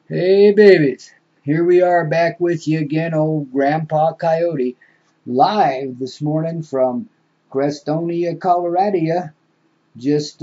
Hey babies, here we are back with you again, old Grandpa Coyote, live this morning from Crestonia, Colorado. Just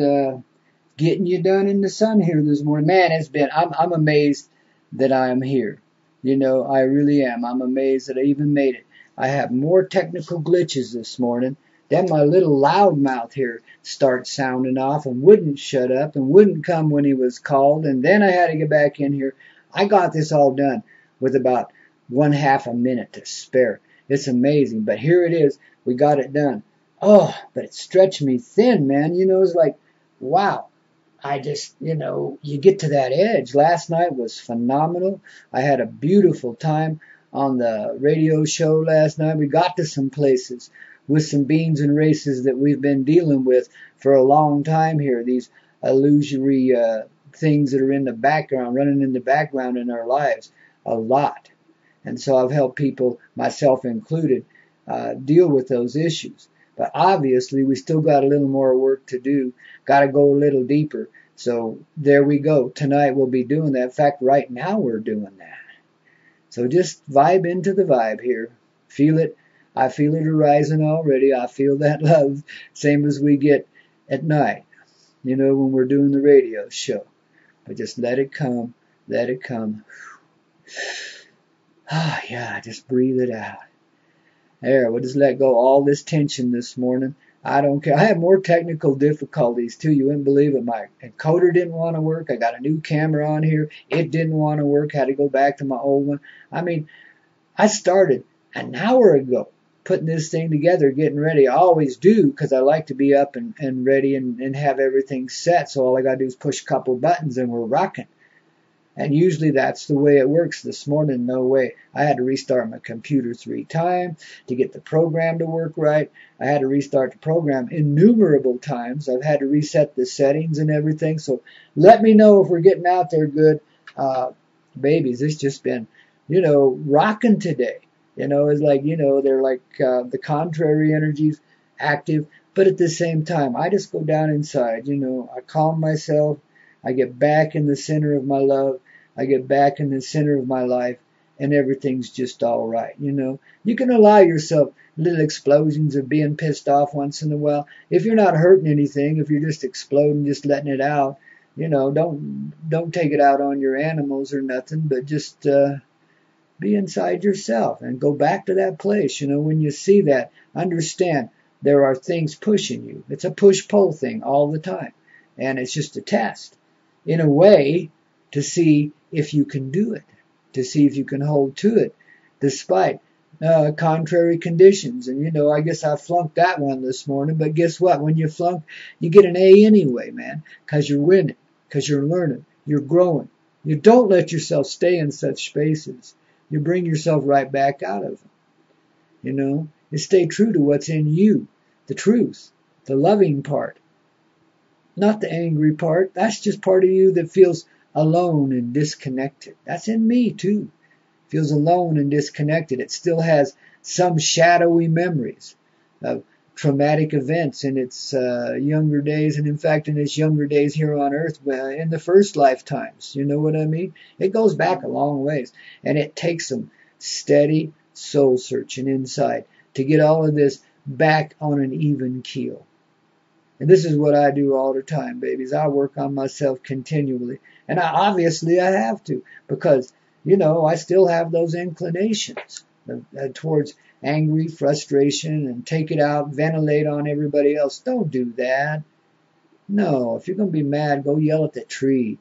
getting you done in the sun here this morning. Man, I'm amazed that I am here. I really am. I'm amazed that I even made it. I have more technical glitches this morning. Then my little loudmouth here starts sounding off and wouldn't shut up and wouldn't come when he was called. And then I had to get back in here. I got this all done with about 1/2 a minute to spare. It's amazing. But here it is. We got it done. Oh, but it stretched me thin, man. It's like, wow. I just, you get to that edge. Last night was phenomenal. I had a beautiful time on the radio show last night. We got to some places with some beans and races that we've been dealing with for a long time here. These illusory things that are in the background, running in the background in our lives a lot. And so I've helped people, myself included, deal with those issues. But obviously, we still got a little more work to do. Got to go a little deeper. So there we go. Tonight we'll be doing that. In fact, right now we're doing that. So just vibe into the vibe here. Feel it. I feel it arising already. I feel that love, same as we get at night, when we're doing the radio show. But just let it come. Let it come. Ah, yeah, just breathe it out. There, we'll just let go all this tension this morning. I don't care. I have more technical difficulties too. You wouldn't believe it. My encoder didn't want to work. I got a new camera on here. It didn't want to work. Had to go back to my old one. I mean, I started an hour ago putting this thing together, getting ready. I always do because I like to be up and ready and have everything set. So all I got to do is push a couple buttons and we're rocking. And usually that's the way it works. This morning, no way. I had to restart my computer 3 times to get the program to work right. I had to restart the program innumerable times. I've had to reset the settings and everything. So let me know if we're getting out there good. Babies, it's just been, rocking today. It's like, they're like the contrary energies active. But at the same time, I just go down inside. I calm myself. I get back in the center of my love. I get back in the center of my life, and everything's just all right. You can allow yourself little explosions of being pissed off once in a while. If you're not hurting anything, if you're just exploding, just letting it out, don't take it out on your animals or nothing, but just be inside yourself and go back to that place. When you see that, understand there are things pushing you. It's a push-pull thing all the time, and it's just a test. In a way, to see if you can do it, to see if you can hold to it, despite contrary conditions. And, I guess I flunked that one this morning, but guess what? When you flunk, you get an A anyway, man, because you're winning, because you're learning, you're growing. You don't let yourself stay in such spaces. You bring yourself right back out of them. You stay true to what's in you, the truth, the loving part. Not the angry part. That's just part of you that feels alone and disconnected. That's in me too. Feels alone and disconnected. It still has some shadowy memories of traumatic events in its younger days, and in fact in its younger days here on earth in the first lifetimes. You know what I mean? It goes back a long ways, and it takes some steady soul searching inside to get all of this back on an even keel. And this is what I do all the time, babies. I work on myself continually. And obviously I have to, because, I still have those inclinations towards angry, frustration, and take it out, ventilate on everybody else. Don't do that. No, if you're going to be mad, go yell at the tree.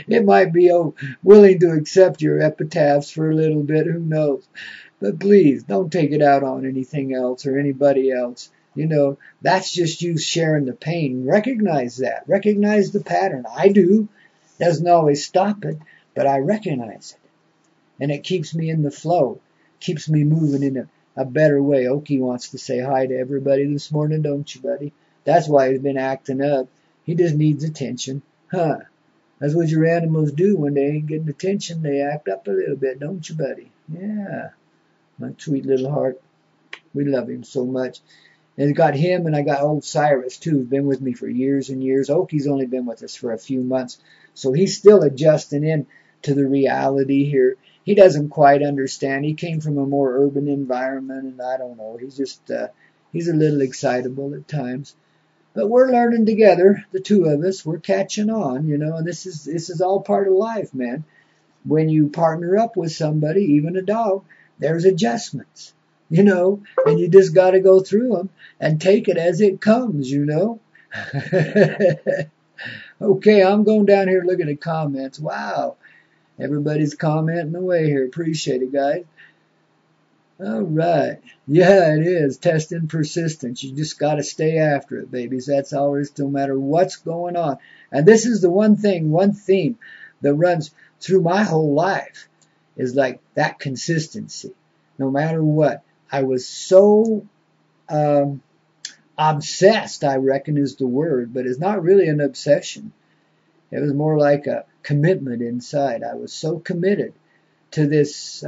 It might be willing to accept your epitaphs for a little bit, who knows. But please, don't take it out on anything else or anybody else. That's just you sharing the pain. Recognize that. Recognize the pattern. I do. Doesn't always stop it, but I recognize it. And it keeps me in the flow. Keeps me moving in a better way. Okie wants to say hi to everybody this morning, don't you, buddy? That's why he's been acting up. He just needs attention. Huh. That's what your animals do when they ain't getting attention. They act up a little bit, don't you, buddy? Yeah. My sweet little heart. We love him so much. And I got him, and I got old Cyrus too, who's been with me for years and years. Oki's only been with us for a few months, so he's still adjusting in to the reality here. He doesn't quite understand. He came from a more urban environment, and I don't know. He's just he's a little excitable at times. But we're learning together, the two of us. We're catching on, and this is all part of life, man. When you partner up with somebody, even a dog, there's adjustments, and you just got to go through them and take it as it comes, Okay, I'm going down here looking at comments. Wow, everybody's commenting away here. Appreciate it, guys. All right. Yeah, it is. Testing persistence. You just got to stay after it, babies. That's all there is, no matter what's going on. And this is the one theme that runs through my whole life is like that consistency. No matter what. I was so obsessed, I reckon is the word, but it's not really an obsession. It was more like a commitment inside. I was so committed to this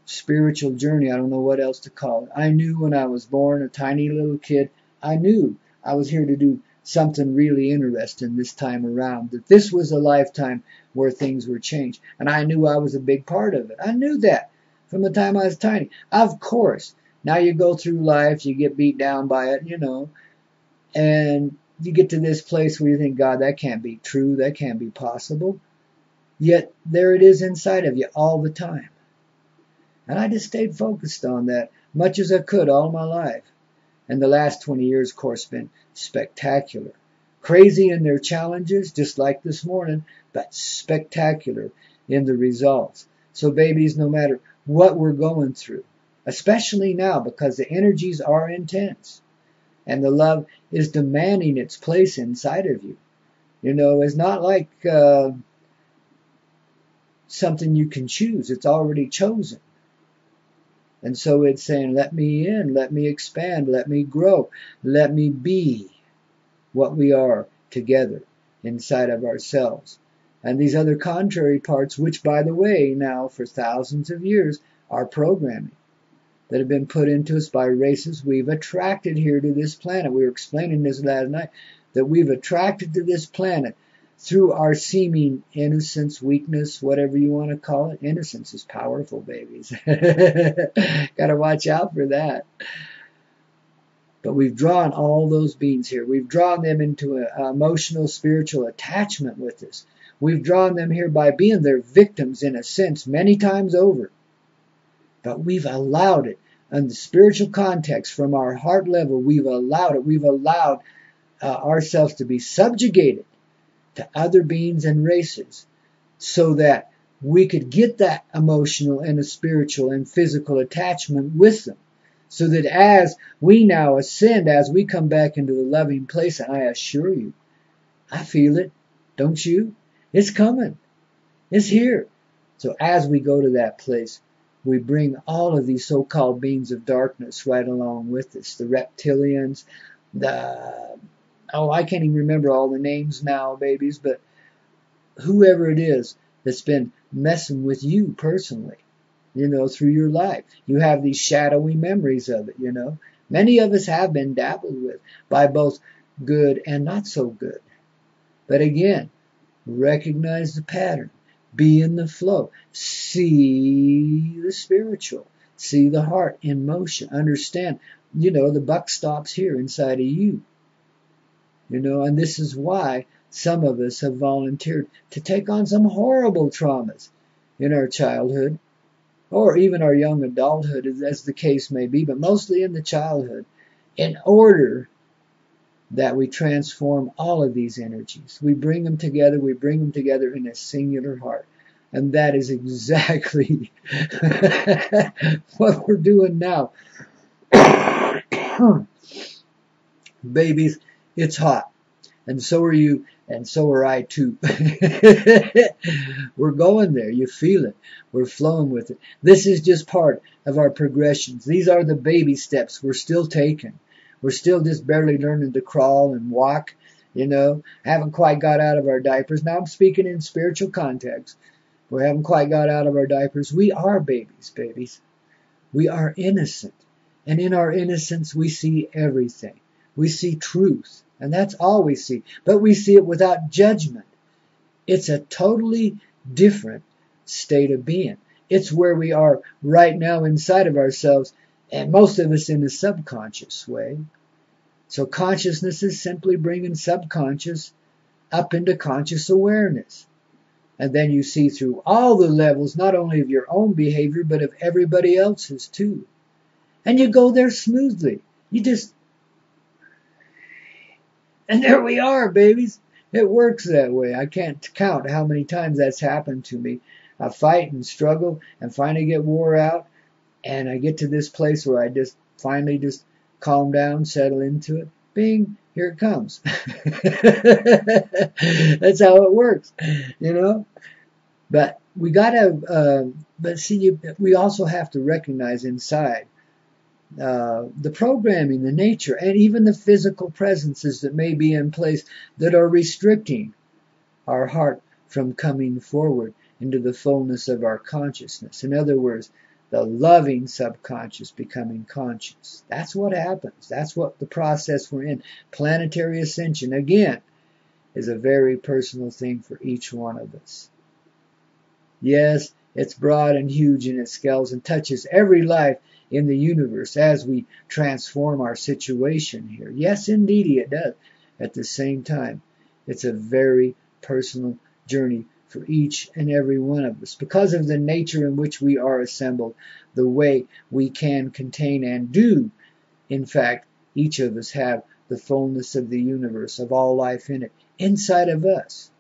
spiritual journey. I don't know what else to call it. I knew when I was born, a tiny little kid, I knew I was here to do something really interesting this time around, that this was a lifetime where things were changed. And I knew I was a big part of it. I knew that from the time I was tiny. Of course, now you go through life, you get beat down by it, and you get to this place where you think, God, that can't be true, that can't be possible. Yet there it is inside of you all the time. And I just stayed focused on that much as I could all my life. And the last 20 years, of course, been spectacular. Crazy in their challenges, just like this morning, but spectacular in the results. So babies, no matter what we're going through, especially now because the energies are intense and the love is demanding its place inside of you. It's not like something you can choose. It's already chosen. And so it's saying, let me in, let me expand, let me grow, let me be what we are together inside of ourselves. And these other contrary parts, which, by the way, now for thousands of years, are programming that have been put into us by races we've attracted here to this planet. We were explaining this last night, that we've attracted to this planet through our seeming innocence, weakness, whatever you want to call it. Innocence is powerful, babies. Got to watch out for that. But we've drawn all those beings here. We've drawn them into an emotional, spiritual attachment with us. We've drawn them here by being their victims, in a sense, many times over. But we've allowed it. In the spiritual context, from our heart level, we've allowed it. We've allowed ourselves to be subjugated to other beings and races so that we could get that emotional and a spiritual and physical attachment with them. So that as we now ascend, as we come back into the loving place, and I assure you, I feel it, don't you? It's coming. It's here. So as we go to that place, we bring all of these so-called beings of darkness right along with us. The reptilians, I can't even remember all the names now, babies, but whoever it is that's been messing with you personally, through your life. You have these shadowy memories of it, Many of us have been dabbled with by both good and not so good. But again, recognize the pattern. Be in the flow. See the spiritual. See the heart in motion. Understand, the buck stops here inside of you. And this is why some of us have volunteered to take on some horrible traumas in our childhood, or even our young adulthood, as the case may be, but mostly in the childhood, in order that we transform all of these energies. We bring them together in a singular heart. And that is exactly what we're doing now. Babies, it's hot. And so are you, and so are I too. We're going there. You feel it. We're flowing with it. This is just part of our progressions. These are the baby steps we're still taking. We're still just barely learning to crawl and walk, Haven't quite got out of our diapers. Now I'm speaking in spiritual context. We haven't quite got out of our diapers. We are babies. We are innocent. And in our innocence, we see everything. We see truth. And that's all we see. But we see it without judgment. It's a totally different state of being. It's where we are right now inside of ourselves, and most of us in a subconscious way. So consciousness is simply bringing subconscious up into conscious awareness. And then you see through all the levels, not only of your own behavior, but of everybody else's too. And you go there smoothly. And there we are, babies. It works that way. I can't count how many times that's happened to me. I fight and struggle and finally get wore out. And I get to this place where I just finally just calm down, settle into it. Bing, here it comes. That's how it works, you know. But we gotta, we also have to recognize inside the programming, the nature, and even the physical presences that may be in place that are restricting our heart from coming forward into the fullness of our consciousness. In other words, the loving subconscious becoming conscious. That's what happens. That's what the process we're in. Planetary ascension, again, is a very personal thing for each one of us. Yes, it's broad and huge in its scales and touches every life in the universe as we transform our situation here. Yes, indeed, it does. At the same time, it's a very personal journey for each and every one of us. Because of the nature in which we are assembled, the way we can contain and do, in fact, each of us have the fullness of the universe, of all life in it, inside of us.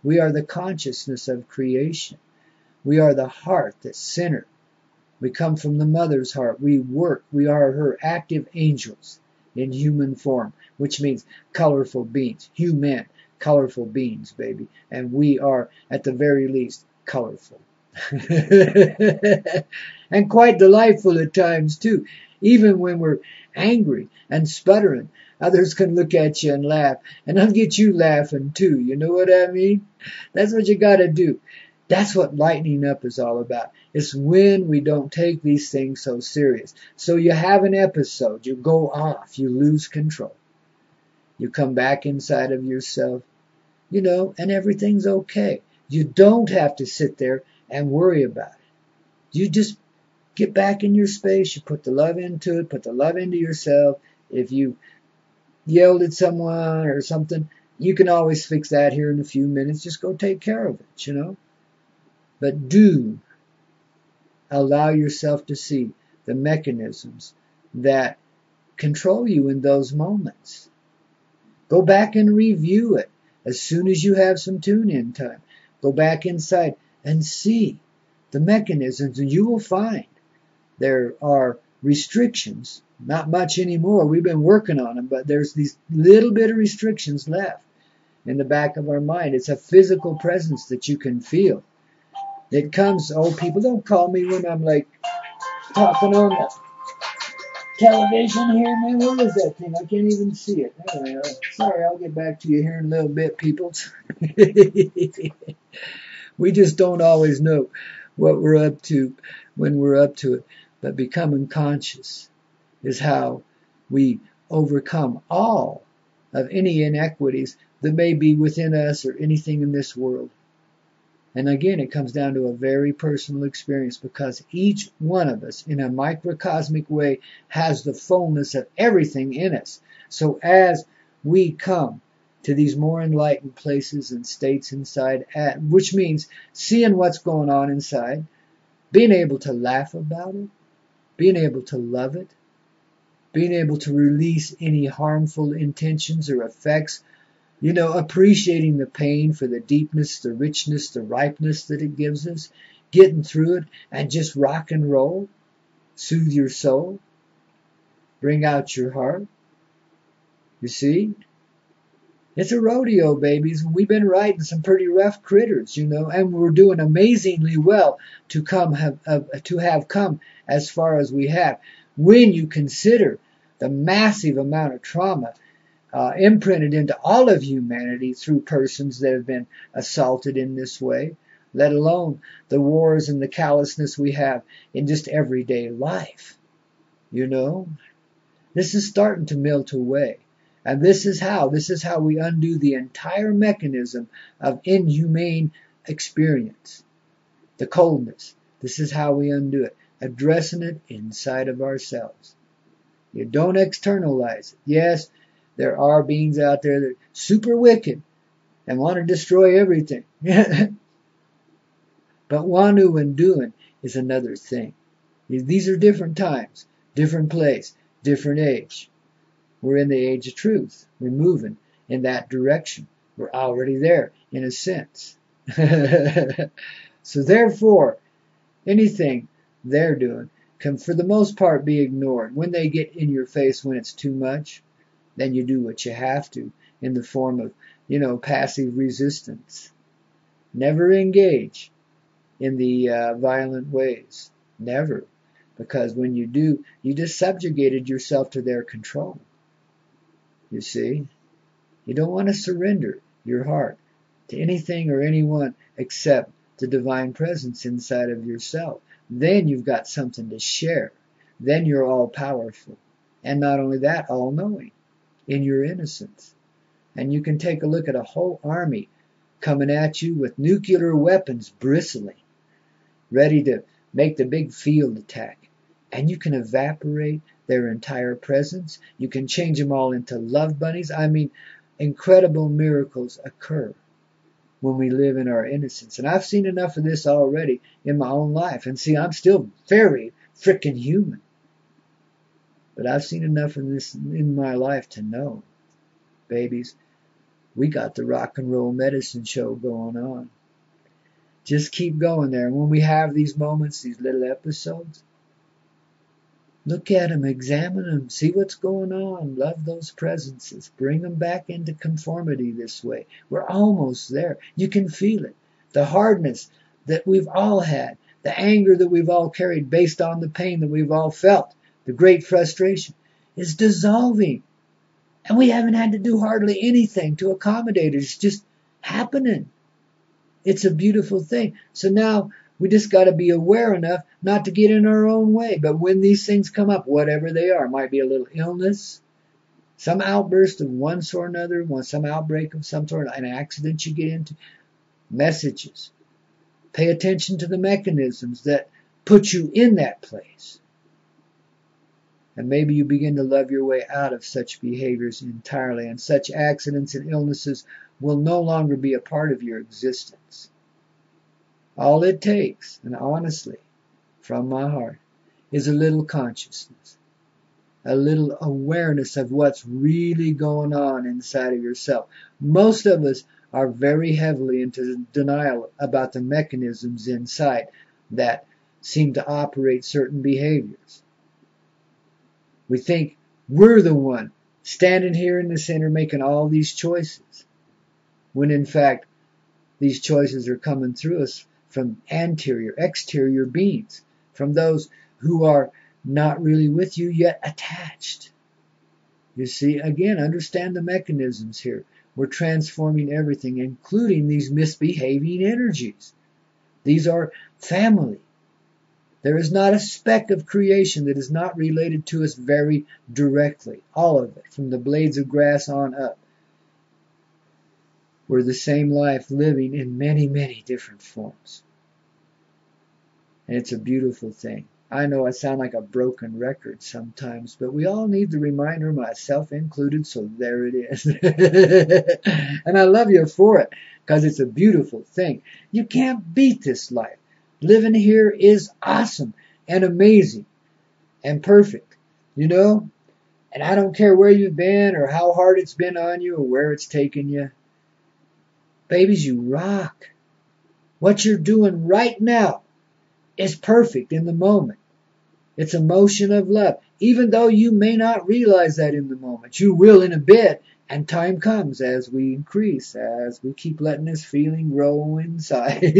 We are the consciousness of creation. We are the heart, the center. We come from the mother's heart. We work. We are her active angels in human form, which means colorful beings, human. Colorful beings, baby. And we are, at the very least, colorful. And quite delightful at times, too. Even when we're angry and sputtering, others can look at you and laugh. And I'll get you laughing, too. You know what I mean? That's what you gotta do. That's what lightening up is all about. It's when we don't take these things so serious. So you have an episode. You go off. You lose control. You come back inside of yourself, you know, and everything's okay. You don't have to sit there and worry about it. You just get back in your space. You put the love into it. Put the love into yourself. If you yelled at someone or something, you can always fix that here in a few minutes. Just go take care of it, you know. But do allow yourself to see the mechanisms that control you in those moments. Go back and review it as soon as you have some tune-in time. Go back inside and see the mechanisms, and you will find there are restrictions. Not much anymore. We've been working on them, but there's these little bit of restrictions left in the back of our mind. It's a physical presence that you can feel. It comes, oh, people don't call me when I'm like talking on the television here, man. Where is that thing? I can't even see it. Anyway, sorry, I'll get back to you here in a little bit, people. We just don't always know what we're up to when we're up to it. But becoming conscious is how we overcome all of any inequities that may be within us or anything in this world. And again, it comes down to a very personal experience, because each one of us in a microcosmic way has the fullness of everything in us. So as we come to these more enlightened places and states inside, which means seeing what's going on inside, being able to laugh about it, being able to love it, being able to release any harmful intentions or effects, you know, appreciating the pain for the deepness, the richness, the ripeness that it gives us, getting through it and just rock and roll, soothe your soul, bring out your heart. You see? It's a rodeo, babies. We've been riding some pretty rough critters, you know, and we're doing amazingly well to have come as far as we have. When you consider the massive amount of trauma imprinted into all of humanity through persons that have been assaulted in this way, let alone the wars and the callousness we have in just everyday life. You know, this is starting to melt away. And this is how we undo the entire mechanism of inhumane experience. The coldness. This is how we undo it. Addressing it inside of ourselves. You don't externalize it. Yes, there are beings out there that are super wicked and want to destroy everything. But Wanu and doing is another thing. These are different times, different place, different age. We're in the age of truth. We're moving in that direction. We're already there, in a sense. So therefore, anything they're doing can, for the most part, be ignored. When they get in your face when it's too much, then you do what you have to in the form of, passive resistance. Never engage in the violent ways. Never. Because when you do, you just subjugated yourself to their control. You see? You don't want to surrender your heart to anything or anyone except the divine presence inside of yourself. Then you've got something to share. Then you're all powerful. And not only that, all knowing in your innocence. And you can take a look at a whole army coming at you with nuclear weapons bristling, ready to make the big field attack. And you can evaporate their entire presence. You can change them all into love bunnies. I mean, incredible miracles occur when we live in our innocence. And I've seen enough of this already in my own life. And see, I'm still very frickin' human. But I've seen enough of this in my life to know, babies, we got the rock and roll medicine show going on. Just keep going there. And when we have these moments, these little episodes, look at them, examine them, see what's going on. Love those presences. Bring them back into conformity this way. We're almost there. You can feel it. The hardness that we've all had. The anger that we've all carried based on the pain that we've all felt. The great frustration is dissolving. And we haven't had to do hardly anything to accommodate it. It's just happening. It's a beautiful thing. So now we just got to be aware enough not to get in our own way. But when these things come up, whatever they are, might be a little illness, some outburst of one sort or another, some outbreak of some sort, an accident you get into, messages. Pay attention to the mechanisms that put you in that place. And maybe you begin to love your way out of such behaviors entirely, and such accidents and illnesses will no longer be a part of your existence. All it takes, and honestly, from my heart, is a little consciousness, a little awareness of what's really going on inside of yourself. Most of us are very heavily into denial about the mechanisms inside that seem to operate certain behaviors. We think we're the one standing here in the center making all these choices, when in fact these choices are coming through us from exterior beings, from those who are not really with you yet attached. You see, again, understand the mechanisms here. We're transforming everything, including these misbehaving energies. These are family. There is not a speck of creation that is not related to us very directly. All of it, from the blades of grass on up. We're the same life living in many, many different forms. And it's a beautiful thing. I know I sound like a broken record sometimes, but we all need the reminder, myself included, so there it is. And I love you for it, because it's a beautiful thing. You can't beat this life. Living here is awesome and amazing and perfect, And I don't care where you've been or how hard it's been on you or where it's taken you. Babies, you rock. What you're doing right now is perfect in the moment. It's a motion of love. Even though you may not realize that in the moment, you will in a bit. And time comes as we increase, as we keep letting this feeling grow inside.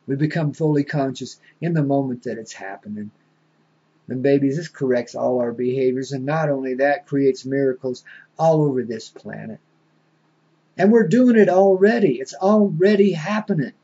We become fully conscious in the moment that it's happening. And babies, this corrects all our behaviors, and not only that, creates miracles all over this planet. And we're doing it already. It's already happening.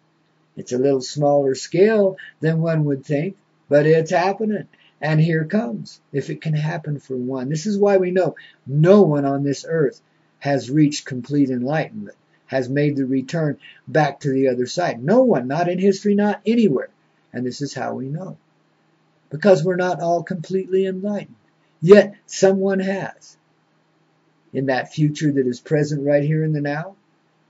It's a little smaller scale than one would think, but it's happening. And here comes, if it can happen for one. This is why we know no one on this earth has reached complete enlightenment, has made the return back to the other side. No one, not in history, not anywhere. And this is how we know. Because we're not all completely enlightened. Yet someone has. In that future that is present right here in the now.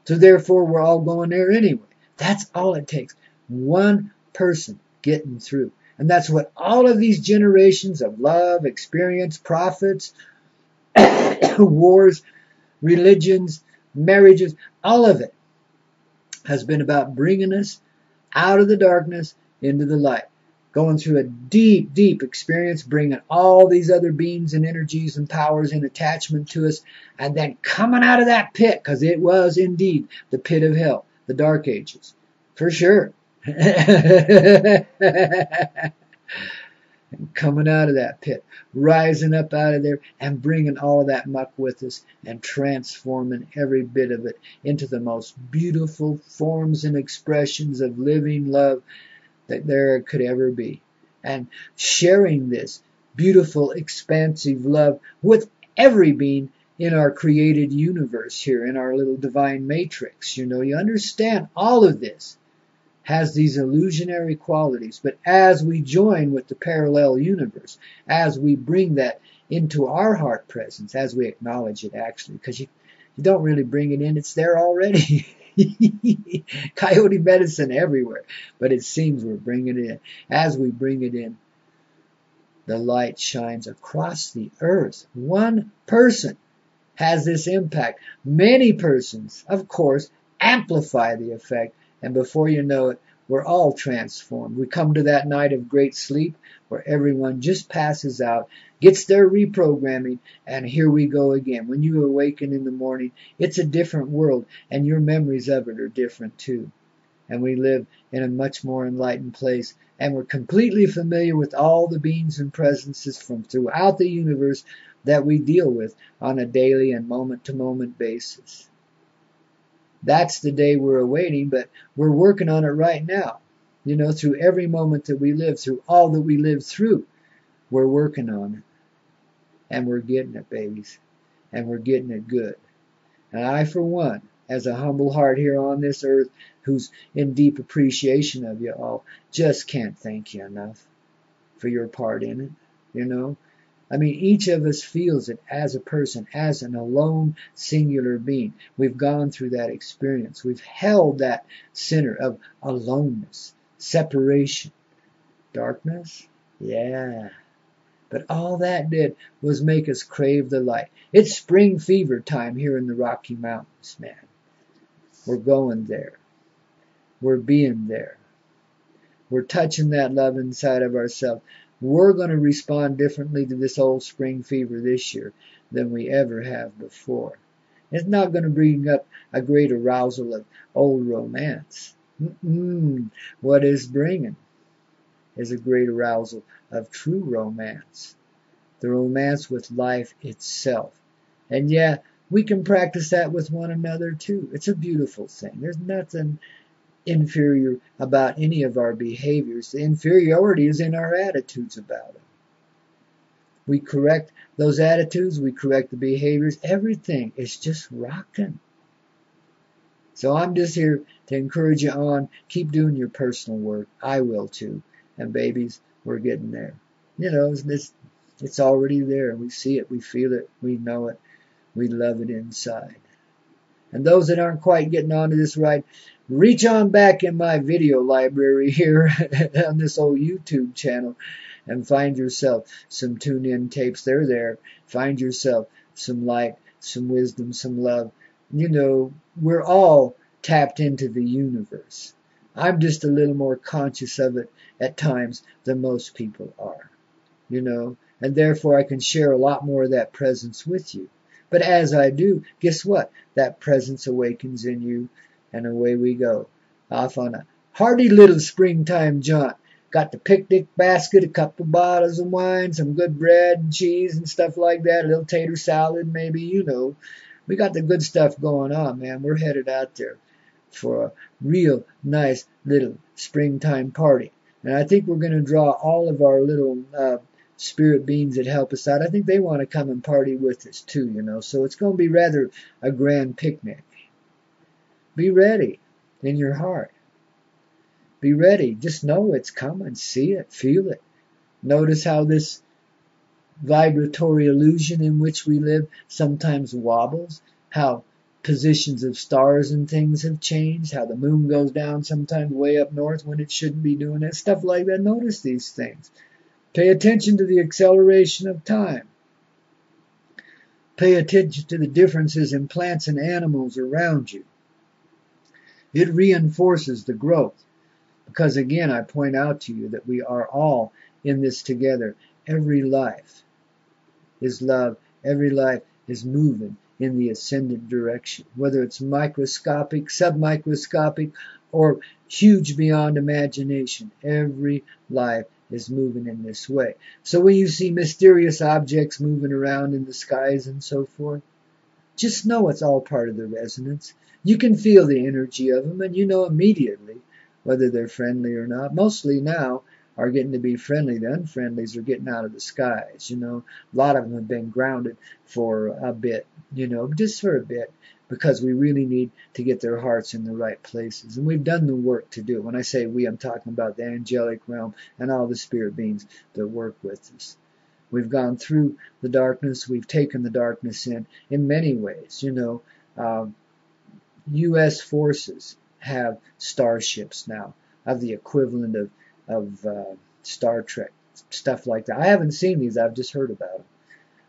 So therefore we're all going there anyway. That's all it takes. One person getting through. And that's what all of these generations of love, experience, prophets, wars, religions, marriages, all of it has been about bringing us out of the darkness into the light. Going through a deep, deep experience, bringing all these other beings and energies and powers in attachment to us, and then coming out of that pit, because it was indeed the pit of hell, the dark ages, for sure. And coming out of that pit, rising up out of there and bringing all of that muck with us and transforming every bit of it into the most beautiful forms and expressions of living love that there could ever be. And sharing this beautiful, expansive love with every being in our created universe here, in our little divine matrix. You understand all of this has these illusionary qualities. But as we join with the parallel universe, as we bring that into our heart presence, as we acknowledge it actually, because you don't really bring it in, it's there already. Coyote medicine everywhere. But it seems we're bringing it in. As we bring it in, the light shines across the earth. One person has this impact. Many persons, of course, amplify the effect. And before you know it, we're all transformed. We come to that night of great sleep where everyone just passes out, gets their reprogramming, and here we go again. When you awaken in the morning, it's a different world, and your memories of it are different too. And we live in a much more enlightened place, and we're completely familiar with all the beings and presences from throughout the universe that we deal with on a daily and moment-to-moment basis. That's the day we're awaiting, but we're working on it right now. Through every moment that we live, through all that we live through, we're working on it. And we're getting it, babies. And we're getting it good. And I, for one, as a humble heart here on this earth, who's in deep appreciation of you all, just can't thank you enough for your part in it, each of us feels it as a person, as an alone, singular being. We've gone through that experience. We've held that center of aloneness, separation, darkness. Yeah. But all that did was make us crave the light. It's spring fever time here in the Rocky Mountains, man. We're going there. We're being there. We're touching that love inside of ourselves. We're going to respond differently to this old spring fever this year than we ever have before. It's not going to bring up a great arousal of old romance. What it's bringing is a great arousal of true romance. The romance with life itself. And yeah, we can practice that with one another too. It's a beautiful thing. There's nothing inferior about any of our behaviors. The inferiority is in our attitudes about it. We correct those attitudes, we correct the behaviors, everything is just rocking. So I'm just here to encourage you on, keep doing your personal work. I will too. And babies, we're getting there. It's already there. We see it, we feel it, we know it, we love it inside. And those that aren't quite getting onto this ride, reach on back in my video library here on this old YouTube channel and find yourself some tune-in tapes. They're there. Find yourself some light, some wisdom, some love. We're all tapped into the universe. I'm just a little more conscious of it at times than most people are. And therefore I can share a lot more of that presence with you. But as I do, guess what? That presence awakens in you, and away we go. Off on a hearty little springtime jaunt. Got the picnic basket, a couple bottles of wine, some good bread and cheese and stuff like that, a little tater salad maybe, We got the good stuff going on, man. We're headed out there for a real nice little springtime party. And I think we're going to draw all of our little spirit beings that help us out, I think they want to come and party with us too, you know. So it's going to be rather a grand picnic. Be ready in your heart. Be ready. Just know it's coming. See it. Feel it. Notice how this vibratory illusion in which we live sometimes wobbles. How positions of stars and things have changed. How the moon goes down sometimes way up north when it shouldn't be doing it. Stuff like that. Notice these things. Pay attention to the acceleration of time. Pay attention to the differences in plants and animals around you. It reinforces the growth. Because again, I point out to you that we are all in this together. Every life is love. Every life is moving in the ascendant direction. Whether it's microscopic, submicroscopic, or huge beyond imagination. Every life is moving in this way. So when you see mysterious objects moving around in the skies and so forth, just know it's all part of the resonance. You can feel the energy of them, and you know immediately whether they're friendly or not. Mostly now are getting to be friendly. The unfriendlies are getting out of the skies, you know. A lot of them have been grounded for a bit, you know, just for a bit, because we really need to get their hearts in the right places. And we've done the work to do it. When I say we, I'm talking about the angelic realm and all the spirit beings that work with us. We've gone through the darkness. We've taken the darkness in many ways, you know. U.S. forces have starships now of the equivalent of Star Trek, stuff like that. I haven't seen these. I've just heard about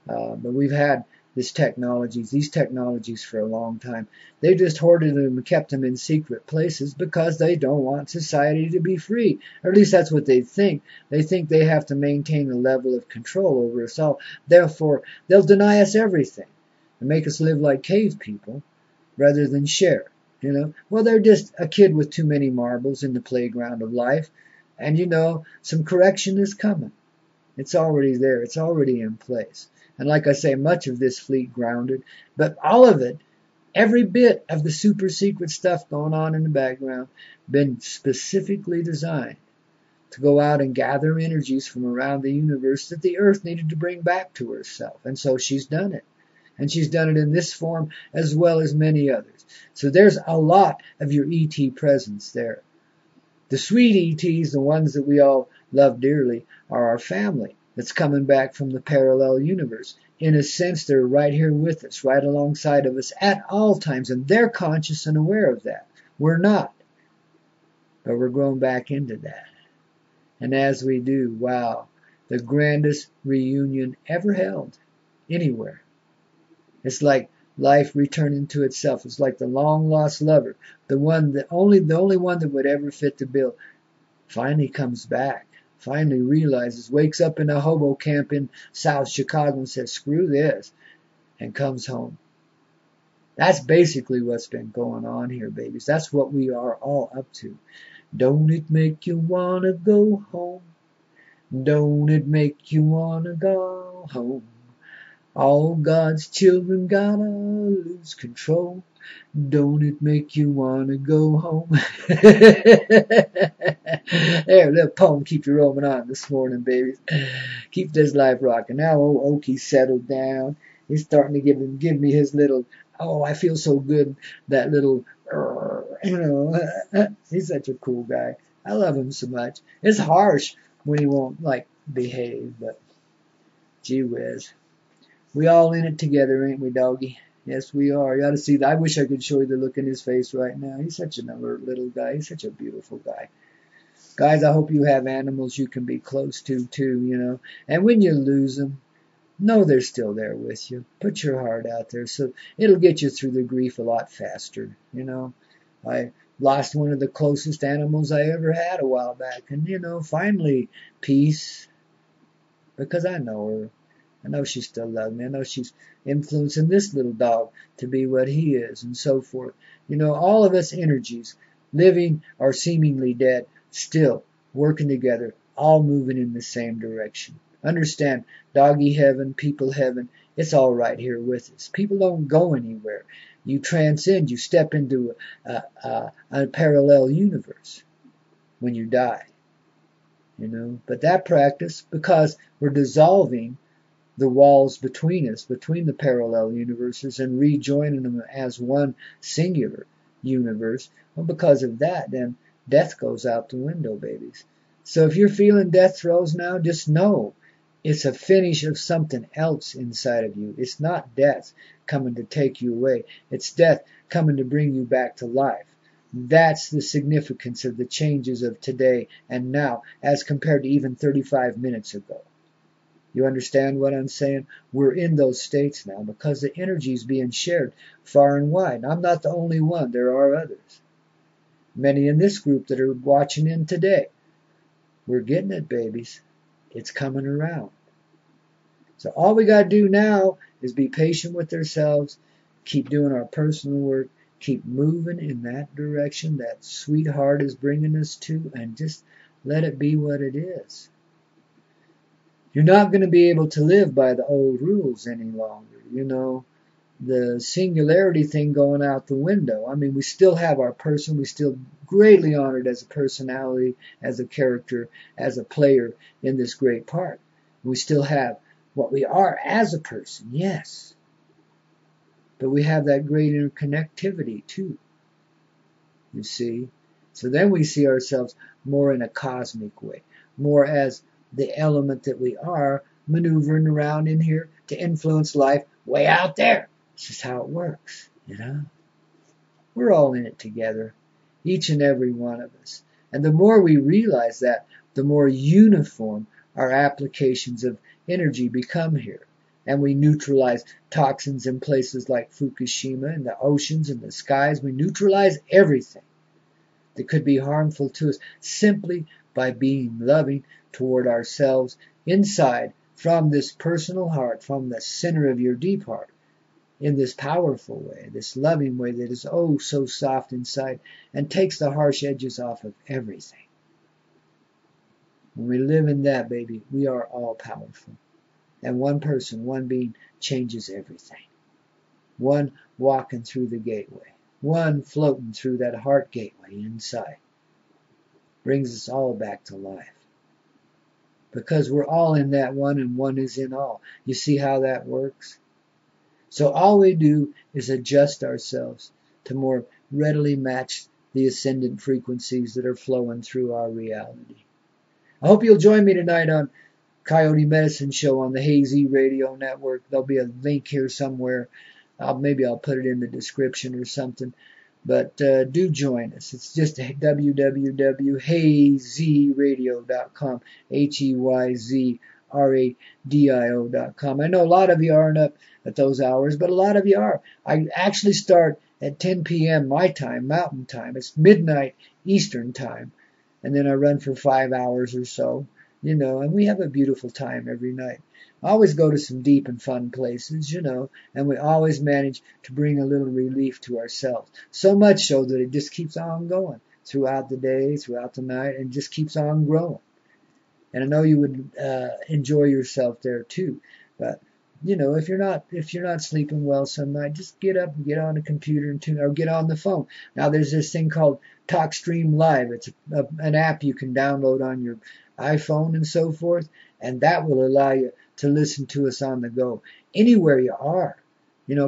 them. But we've had these technologies for a long time. They just hoarded them and kept them in secret places because they don't want society to be free. Or at least that's what they think. They think they have to maintain a level of control over us all. Therefore, they'll deny us everything and make us live like cave people rather than share. You know, well, they're just a kid with too many marbles in the playground of life. And, you know, some correction is coming. It's already there. It's already in place. And like I say, much of this fleet grounded, but all of it, every bit of the super secret stuff going on in the background, been specifically designed to go out and gather energies from around the universe that the Earth needed to bring back to herself. And so she's done it. And she's done it in this form as well as many others. So there's a lot of your ET presence there. The sweet ETs, the ones that we all love dearly, are our family that's coming back from the parallel universe. In a sense, they're right here with us, right alongside of us at all times, and they're conscious and aware of that. We're not. But we're growing back into that. And as we do, wow, the grandest reunion ever held anywhere. It's like life returning to itself. It's like the long lost lover, the only one that would ever fit the bill, finally comes back, finally realizes, wakes up in a hobo camp in South Chicago and says, screw this, and comes home. That's basically what's been going on here, babies. That's what we are all up to. Don't it make you wanna go home? Don't it make you wanna go home? All God's children gotta lose control. Don't it make you wanna go home? There, little poem, keep you roaming on this morning, babies. Keep this life rocking. Now old Oakie's settled down. He's starting to give me his little, oh, I feel so good, that little, you know, he's such a cool guy. I love him so much. It's harsh when he won't, like, behave, but gee whiz. We all in it together, ain't we, doggy? Yes, we are. You ought to see that. I wish I could show you the look in his face right now. He's such an alert little guy. He's such a beautiful guy. Guys, I hope you have animals you can be close to, too, you know. And when you lose them, know they're still there with you. Put your heart out there, so it'll get you through the grief a lot faster, you know. I lost one of the closest animals I ever had a while back. And, you know, finally, peace. Because I know her. I know she still loves me. I know she's influencing this little dog to be what he is, and so forth. You know, all of us energies, living or seemingly dead, still working together, all moving in the same direction. Understand, doggy heaven, people heaven, it's all right here with us. People don't go anywhere. You transcend, you step into a parallel universe when you die. But that practice, because we're dissolving the walls between us, between the parallel universes, and rejoining them as one singular universe, well, because of that, then death goes out the window, babies. So if you're feeling death throes now, just know it's a finish of something else inside of you. It's not death coming to take you away. It's death coming to bring you back to life. That's the significance of the changes of today and now as compared to even 35 minutes ago. You understand what I'm saying? We're in those states now because the energy is being shared far and wide. I'm not the only one. There are others. Many in this group that are watching in today. We're getting it, babies. It's coming around. So all we got to do now is be patient with ourselves, keep doing our personal work, keep moving in that direction that sweetheart is bringing us to, and just let it be what it is. You're not going to be able to live by the old rules any longer. The singularity thing going out the window. I mean, we still have our person. We still greatly honored as a personality, as a character, as a player in this great part. We still have what we are as a person, yes. But we have that great interconnectivity too, you see. So then we see ourselves more in a cosmic way, more as the element that we are, maneuvering around in here to influence life way out there. It's just how it works, We're all in it together, each and every one of us. And the more we realize that, the more uniform our applications of energy become here. And we neutralize toxins in places like Fukushima, and the oceans and the skies. We neutralize everything that could be harmful to us simply by being loving toward ourselves inside from this personal heart, from the center of your deep heart, in this powerful way, this loving way that is oh so soft inside and takes the harsh edges off of everything. When we live in that, baby, we are all powerful. And one person, one being, changes everything. One walking through the gateway. One floating through that heart gateway inside. Brings us all back to life. Because we're all in that one and one is in all. You see how that works? So all we do is adjust ourselves to more readily match the ascendant frequencies that are flowing through our reality. I hope you'll join me tonight on Coyote Medicine Show on the Hazy Radio Network. There'll be a link here somewhere. Maybe I'll put it in the description or something. But do join us. It's just www.hayzradio.com, HEYZRADIO.com. I know a lot of you aren't up at those hours, but a lot of you are. I actually start at 10 p.m. my time, Mountain Time. It's midnight Eastern Time. And then I run for 5 hours or so, and we have a beautiful time every night. I always go to some deep and fun places, and we always manage to bring a little relief to ourselves. So much so that it just keeps on going throughout the day, throughout the night, and just keeps on growing. And I know you would enjoy yourself there too. But if you're not sleeping well some night, just get up and get on the computer and or get on the phone. Now there's this thing called TalkStream Live. It's an app you can download on your iPhone and so forth, and that will allow you to listen to us on the go anywhere you are.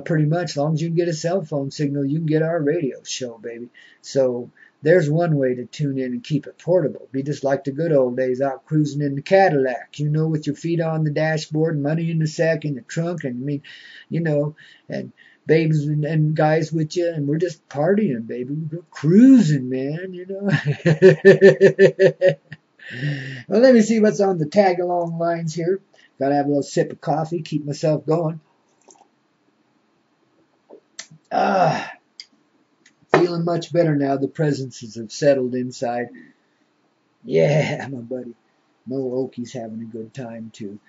Pretty much, as long as you can get a cell phone signal, you can get our radio show, baby. So there's one way to tune in and keep it portable. Be just like the good old days out cruising in the Cadillac, with your feet on the dashboard and money in the sack in the trunk, and and babes and guys with you, and we're just partying, baby. We're cruising, man, Well, let me see what's on the tag-along lines here. Gotta have a little sip of coffee, keep myself going. Feeling much better now. The presences have settled inside. Yeah, my buddy. Mo Oki's having a good time too.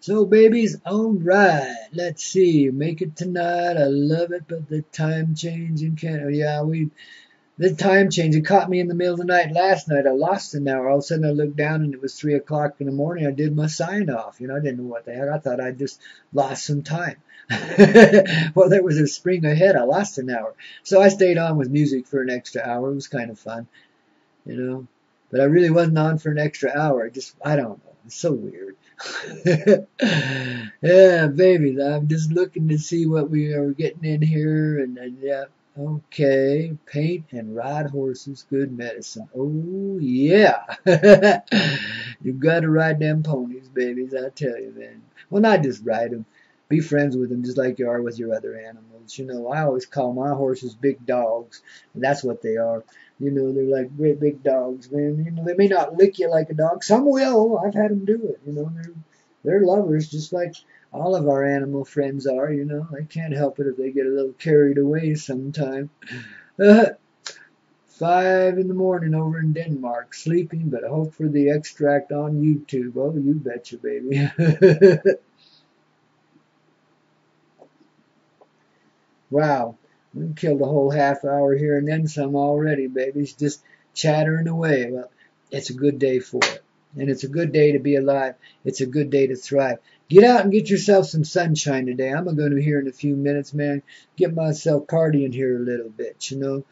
So, babies, all right. Let's see. Make it tonight. I love it, but the time change in Canada. Yeah, the time change. It caught me in the middle of the night last night. I lost an hour. All of a sudden, I looked down and it was 3 o'clock in the morning. I did my sign off. I didn't know what the heck. I thought I just lost some time. Well, there was a spring ahead. I lost an hour. So I stayed on with music for an extra hour. It was kind of fun, But I really wasn't on for an extra hour. I don't know. It's so weird. Yeah, babies, I'm just looking to see what we are getting in here. And yeah, okay. Paint and ride horses, good medicine. Oh, yeah. You got to ride them ponies, babies, I tell you, man. Well, not just ride them. Be friends with them just like you are with your other animals. You know, I always call my horses big dogs, and that's what they are. You know, they're like great big dogs, man. You know, they may not lick you like a dog. Some will. I've had them do it. You know, they're lovers, just like all of our animal friends are. You know, they can't help it if they get a little carried away sometime. 5 in the morning over in Denmark, sleeping, but hope for the extract on YouTube. Oh, you betcha, baby. Wow, we killed a whole half hour here and then some already, babies. Just chattering away. Well, it's a good day for it. And it's a good day to be alive. It's a good day to thrive. Get out and get yourself some sunshine today. I'm going to here in a few minutes, man, get myself partying here a little bit, you know.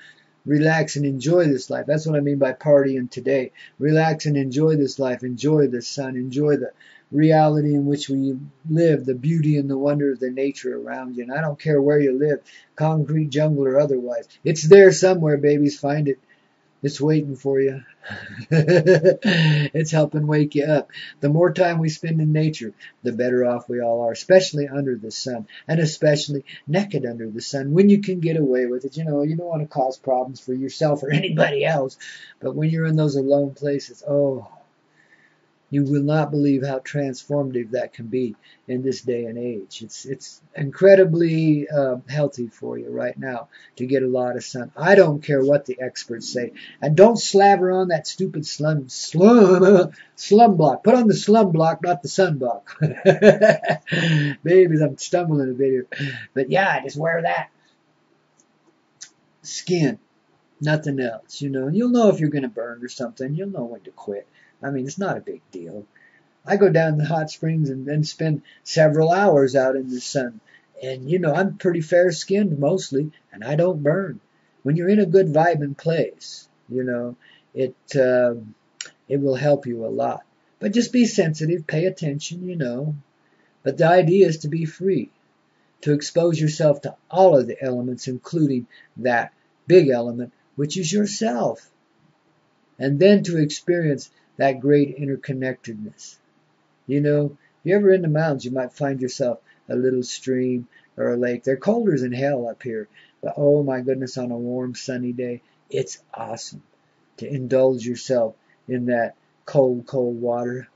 Relax and enjoy this life. That's what I mean by partying today. Relax and enjoy this life. Enjoy the sun. Enjoy the reality in which we live, the beauty and the wonder of the nature around you. And I don't care where you live, concrete, jungle, or otherwise. It's there somewhere, babies. Find it. It's waiting for you. It's helping wake you up. The more time we spend in nature, the better off we all are, especially under the sun, and especially naked under the sun, when you can get away with it. You know, you don't want to cause problems for yourself or anybody else, but when you're in those alone places, oh, you will not believe how transformative that can be in this day and age. It's incredibly healthy for you right now to get a lot of sun. I don't care what the experts say. And don't slaver on that stupid slum block. Put on the slum block, not the sun block. Babies, I'm stumbling a bit here. But yeah, just wear that. Skin. Nothing else, you know. You'll know if you're going to burn or something. You'll know when to quit. I mean, it's not a big deal. I go down to the hot springs and then spend several hours out in the sun. And, you know, I'm pretty fair-skinned mostly, and I don't burn. When you're in a good vibing place, you know, it will help you a lot. But just be sensitive, pay attention, you know. But the idea is to be free, to expose yourself to all of the elements, including that big element, which is yourself. And then to experience that great interconnectedness. You know, if you're ever in the mountains, you might find yourself a little stream or a lake. They're colder than hell up here. But oh my goodness, on a warm, sunny day, it's awesome to indulge yourself in that cold, cold water.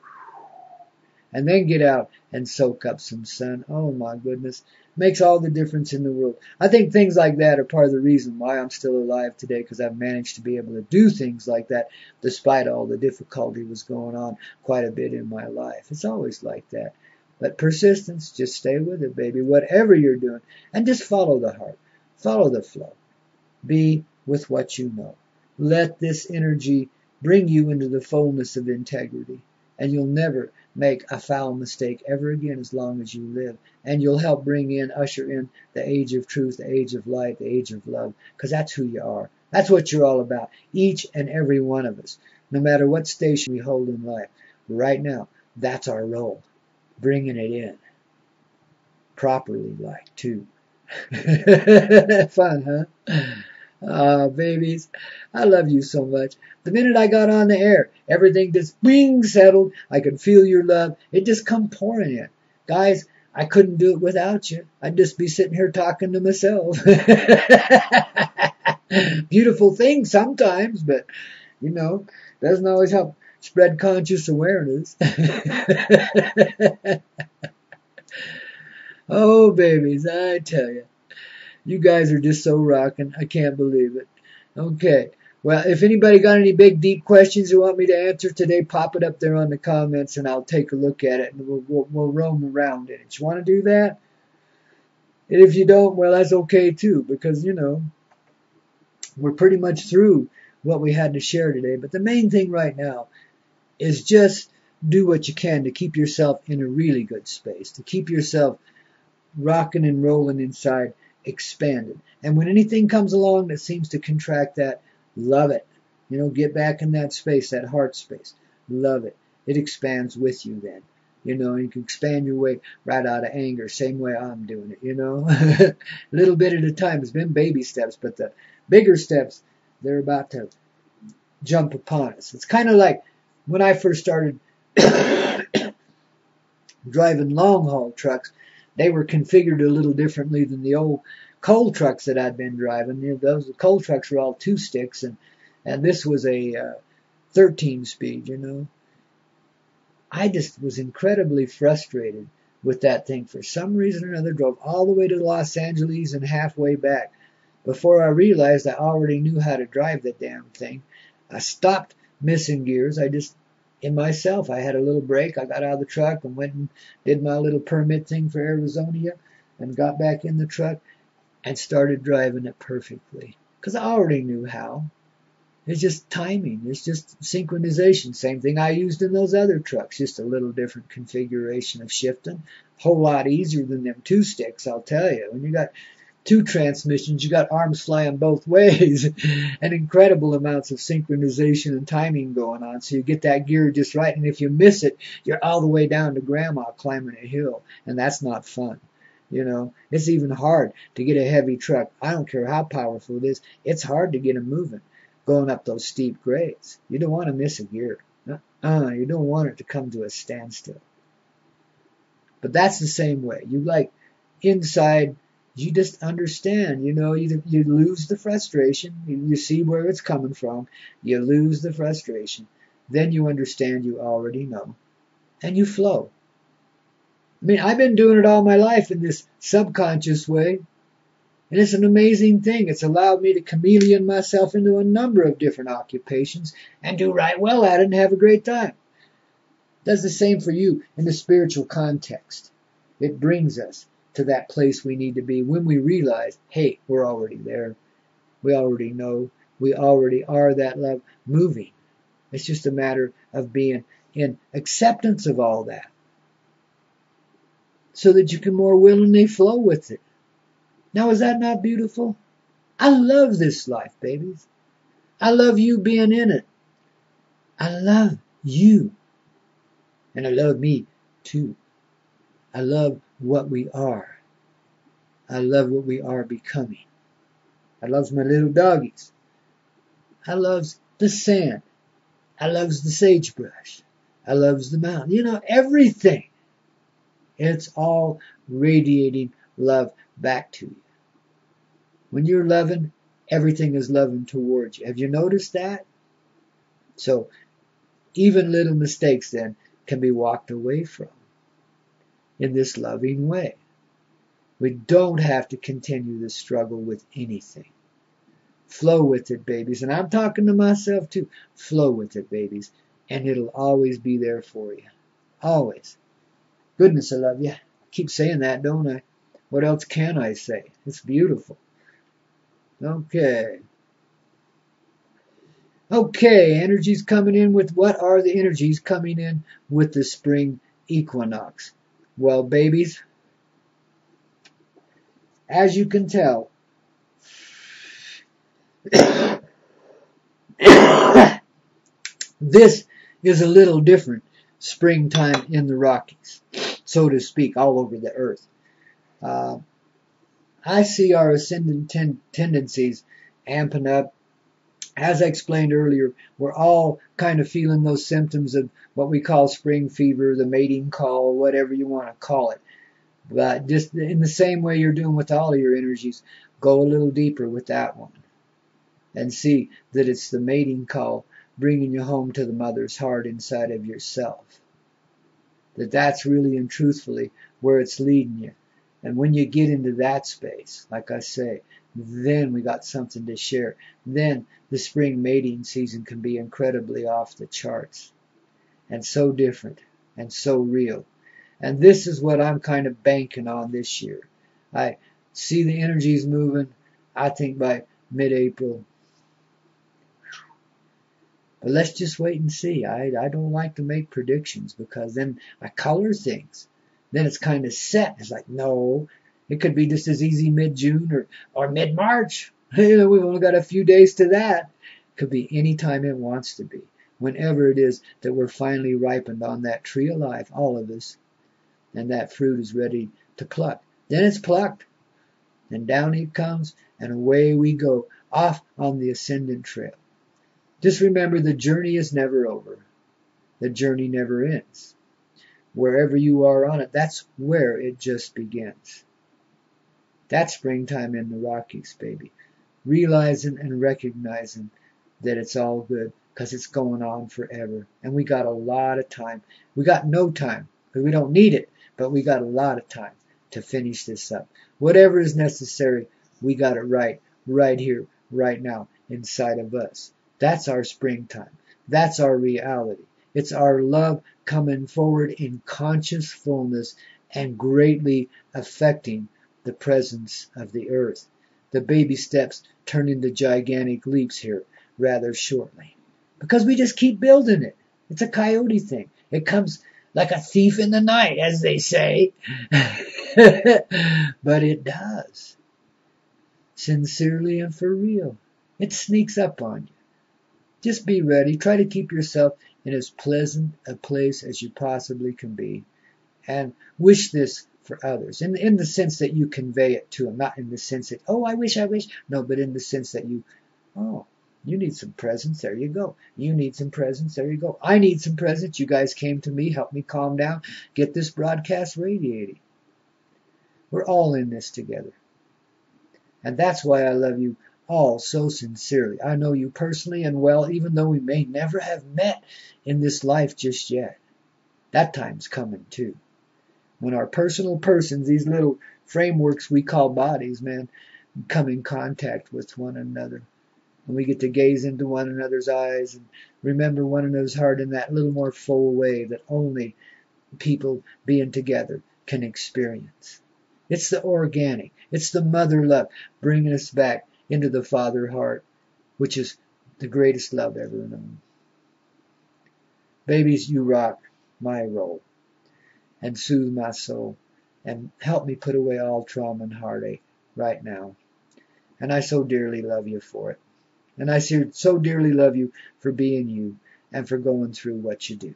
And then get out and soak up some sun. Oh my goodness. Makes all the difference in the world. I think things like that are part of the reason why I'm still alive today, because I've managed to be able to do things like that despite all the difficulty was going on quite a bit in my life. It's always like that. But persistence, just stay with it, baby, whatever you're doing. And just follow the heart. Follow the flow. Be with what you know. Let this energy bring you into the fullness of integrity. And you'll never make a foul mistake ever again as long as you live. And you'll help usher in the age of truth, the age of light, the age of love, because that's who you are. That's what you're all about. Each and every one of us, no matter what station we hold in life. Right now, that's our role. Bringing it in. Properly, like, too. Fun, huh? Babies, I love you so much. The minute I got on the air, everything just bing settled. I could feel your love. It just come pouring in. Guys, I couldn't do it without you. I'd just be sitting here talking to myself. Beautiful thing sometimes, but, you know, doesn't always help spread conscious awareness. Oh, babies, I tell you. You guys are just so rocking. I can't believe it. Okay. Well, if anybody got any big, deep questions you want me to answer today, pop it up there on the comments and I'll take a look at it and we'll roam around in it. You want to do that? And if you don't, well, that's okay too, because, you know, we're pretty much through what we had to share today. But the main thing right now is just do what you can to keep yourself in a really good space, to keep yourself rocking and rolling inside, expanded. And when anything comes along that seems to contract that, love it. You know, get back in that space, that heart space. Love it. It expands with you then. You know, you can expand your way right out of anger, same way I'm doing it, you know. A little bit at a time. It's been baby steps, but the bigger steps, they're about to jump upon us. It's kind of like when I first started driving long haul trucks, they were configured a little differently than the old coal trucks that I'd been driving. You know, those coal trucks were all 2 sticks, and this was a 13 speed, you know. I just was incredibly frustrated with that thing. For some reason or another, drove all the way to Los Angeles and halfway back. Before I realized I already knew how to drive the damn thing, I stopped missing gears. In myself, I had a little break. I got out of the truck and went and did my little permit thing for Arizona and got back in the truck and started driving it perfectly. Because I already knew how. It's just timing. It's just synchronization. Same thing I used in those other trucks. Just a little different configuration of shifting. A whole lot easier than them 2 sticks, I'll tell you. When you got 2 transmissions, you got arms flying both ways and incredible amounts of synchronization and timing going on. So you get that gear just right. And if you miss it, you're all the way down to grandma climbing a hill. And that's not fun. You know, it's even hard to get a heavy truck. I don't care how powerful it is. It's hard to get them moving. Going up those steep grades. You don't want to miss a gear. You don't want it to come to a standstill. But that's the same way. You like inside, you just understand, you know, you lose the frustration. You see where it's coming from. You lose the frustration. Then you understand you already know. And you flow. I mean, I've been doing it all my life in this subconscious way. And it's an amazing thing. It's allowed me to chameleon myself into a number of different occupations and do right well at it and have a great time. It does the same for you in the spiritual context. It brings us to that place we need to be when we realize, hey, we're already there. We already know. We already are that love moving. It's just a matter of being in acceptance of all that so that you can more willingly flow with it. Now, is that not beautiful? I love this life, babies. I love you being in it. I love you. And I love me, too. I love what we are. I love what we are becoming. I love my little doggies. I love the sand. I love the sagebrush. I love the mountain. You know, everything. It's all radiating love back to you. When you're loving, everything is loving towards you. Have you noticed that? So, even little mistakes then can be walked away from in this loving way. We don't have to continue the struggle with anything. Flow with it, babies. And I'm talking to myself too. Flow with it, babies. And it'll always be there for you. Always. Goodness, I love you. I keep saying that, don't I? What else can I say? It's beautiful. Okay. Okay, energies coming in with, what are the energies coming in with the spring equinox? Well, babies, as you can tell, this is a little different springtime in the Rockies, so to speak, all over the earth. I see our ascendant tendencies amping up. As I explained earlier, we're all kind of feeling those symptoms of what we call spring fever, the mating call, whatever you want to call it. But just in the same way you're doing with all of your energies, go a little deeper with that one. And see that it's the mating call bringing you home to the mother's heart inside of yourself. That's really and truthfully where it's leading you. And when you get into that space, like I say, then we got something to share. Then the spring mating season can be incredibly off the charts. And so different. And so real. And this is what I'm kind of banking on this year. I see the energies moving, I think by mid-April. But let's just wait and see. I don't like to make predictions because then I color things. Then it's kind of set. It's like, no, it could be just as easy mid-June or mid-March. You know, we've only got a few days to that. Could be any time it wants to be. Whenever it is that we're finally ripened on that tree of life, all of us, and that fruit is ready to pluck. Then it's plucked, and down it comes, and away we go, off on the ascendant trail. Just remember, the journey is never over. The journey never ends. Wherever you are on it, that's where it just begins. That's springtime in the Rockies, baby. Realizing and recognizing that it's all good because it's going on forever. And we got a lot of time. We got no time because we don't need it, but we got a lot of time to finish this up. Whatever is necessary, we got it right here, right now, inside of us. That's our springtime. That's our reality. It's our love coming forward in conscious fullness and greatly affecting the presence of the earth. The baby steps turn into gigantic leaps here rather shortly. Because we just keep building it. It's a coyote thing. It comes like a thief in the night, as they say. But it does. Sincerely and for real. It sneaks up on you. Just be ready. Try to keep yourself in as pleasant a place as you possibly can be. And wish this for others. In the sense that you convey it to them. Not in the sense that, oh, I wish. No, but in the sense that you, oh, you need some presents. There you go. You need some presents. There you go. I need some presents. You guys came to me. Help me calm down. Get this broadcast radiating. We're all in this together. And that's why I love you all so sincerely. I know you personally and well, even though we may never have met in this life just yet. That time's coming too. When our personal persons, these little frameworks we call bodies, man, come in contact with one another. And we get to gaze into one another's eyes and remember one another's heart in that little more full way that only people being together can experience. It's the organic. It's the mother love bringing us back into the father heart, which is the greatest love ever known. Babies, you rock my role and soothe my soul and help me put away all trauma and heartache right now. And I so dearly love you for it. And I so dearly love you for being you and for going through what you do.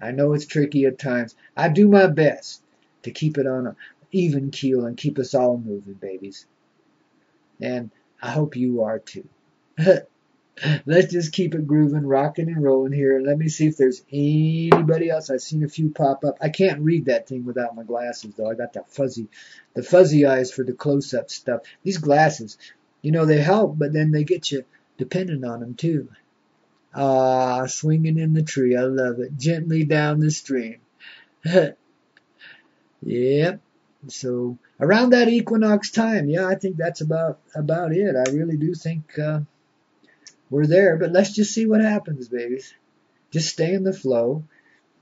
I know it's tricky at times. I do my best to keep it on an even keel and keep us all moving, babies. And I hope you are too. Let's just keep it grooving, rocking and rolling here. And let me see if there's anybody else. I've seen a few pop up. I can't read that thing without my glasses, though. I got the fuzzy eyes for the close-up stuff. These glasses, you know, they help, but then they get you dependent on them, too. Ah, swinging in the tree. I love it. Gently down the stream. Yep. So around that equinox time, yeah, I think that's about it. I really do think we're there, but let's just see what happens, babies. Just stay in the flow.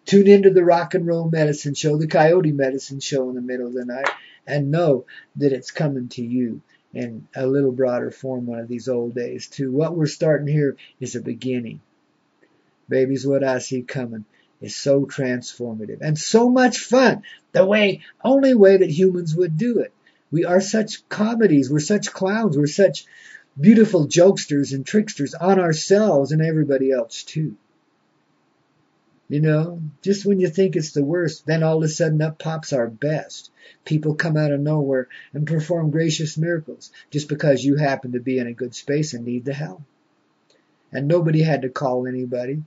Tune into the rock and roll medicine show, the coyote medicine show in the middle of the night, and know that it's coming to you in a little broader form one of these old days too. What we're starting here is a beginning. Babies, what I see coming is so transformative and so much fun. The only way that humans would do it. We are such comedies. We're such clowns. We're such beautiful jokesters and tricksters on ourselves and everybody else too. You know, just when you think it's the worst, then all of a sudden up pops our best. People come out of nowhere and perform gracious miracles just because you happen to be in a good space and need the help. And nobody had to call anybody.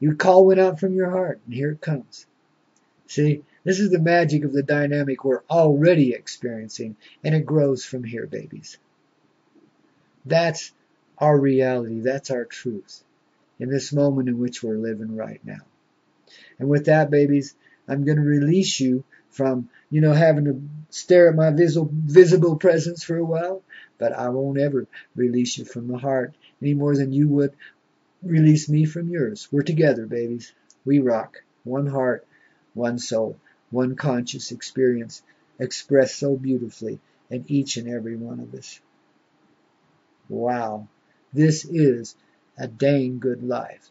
Your call went out from your heart, and here it comes. See, this is the magic of the dynamic we're already experiencing, and it grows from here, babies. That's our reality. That's our truth in this moment in which we're living right now. And with that, babies, I'm going to release you from, having to stare at my visible presence for a while, but I won't ever release you from the heart any more than you would release me from yours. We're together, babies. We rock. One heart, one soul, one conscious experience expressed so beautifully in each and every one of us. Wow. This is a dang good life.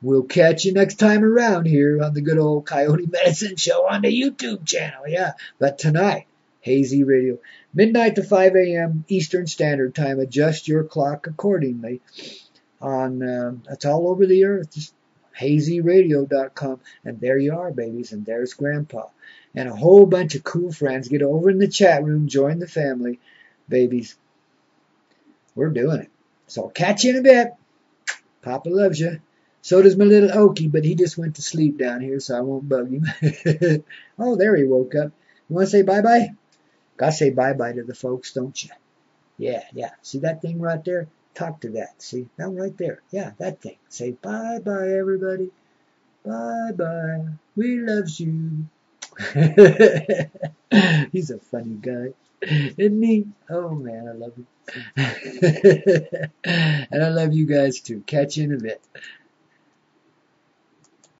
We'll catch you next time around here on the good old Coyote Medicine Show on the YouTube channel. Yeah. But tonight, Hazy Radio, midnight to 5 a.m. Eastern Standard Time. Adjust your clock accordingly. it's all over the earth. Just hazyradio.com. And there you are, babies. And there's Grandpa. And a whole bunch of cool friends. Get over in the chat room. Join the family. Babies, we're doing it. So I'll catch you in a bit. Papa loves you. So does my little Okie, but he just went to sleep down here, so I won't bug him. Oh, there he woke up. You want to say bye-bye? Gotta say bye-bye to the folks, don't you? Yeah. See that thing right there? Talk to that. See? That one right there. Yeah, that thing. Say bye-bye, everybody. Bye-bye. We loves you. He's a funny guy. Isn't he? Oh, man, I love him. And I love you guys, too. Catch you in a bit.